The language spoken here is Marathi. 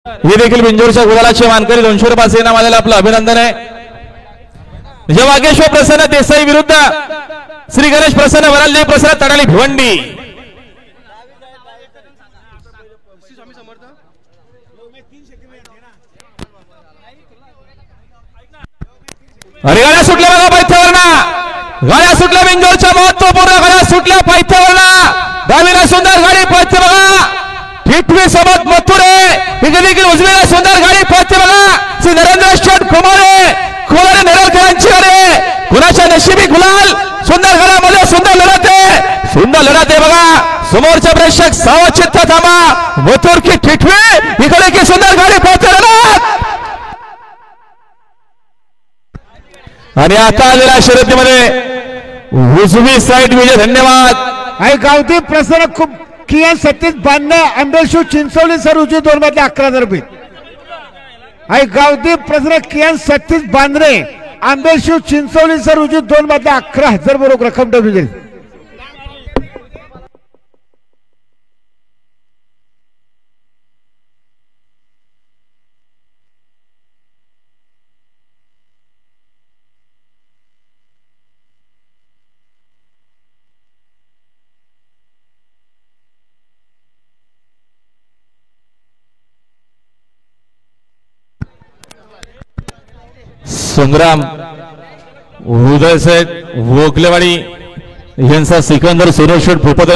हे देखील बिंजोरच्या गुलालाचे मानकरी 200 रुपयाचे इनाम आलेलं आपलं अभिनंदन आहे। वागेश्वर प्रसन्न देसाई विरुद्ध श्री गणेश प्रसन्न वरालदेव प्रसन्न तडाली भिवंडी। अरे गाड्या सुटल्या बघा पायथ्यावरना, गाड्या सुटल्या बिंजोरच्या महत्वपूर्ण गाड्या सुटल्या पायथ्यावरना। डावीला सुंदर गाडी पळते बघा, हिटवी सोबत मथुरे इकडे देखील उजवीला सुंदर गाडी पळते बघा। श्री नरेंद्र शेठ कुमारे नेरळकरांची गाडी, कुणाच्या नशिबी गुलाल। सुंदर गाड्यामध्ये सुंदर लढत आहे, सुंदर लढत आहे बघा। समोरचे प्रेक्षक सावचित्त थांबा, मथुर की ठिठवी इकडे की सुंदर गाडी पळते लढत। आणि आता आलेल्या शर्यतीमध्ये उजवी साईड विजय, धन्यवाद। आई गावठी प्रसन्न खूप कियान 37 92 आंबेशू चिंचोली सर उजवी 2 मध्ये 11,000 रुपये। आई गावठी प्रसन्न कियान 37 92 आंबेशू चिंचोली सर उजवी 2 मध्ये 11,000 बरोबर रक्कम ठेवली। संग्राम उदय सेठ वोकलेवाडी यांचा सिकंदर सुरेश भूपत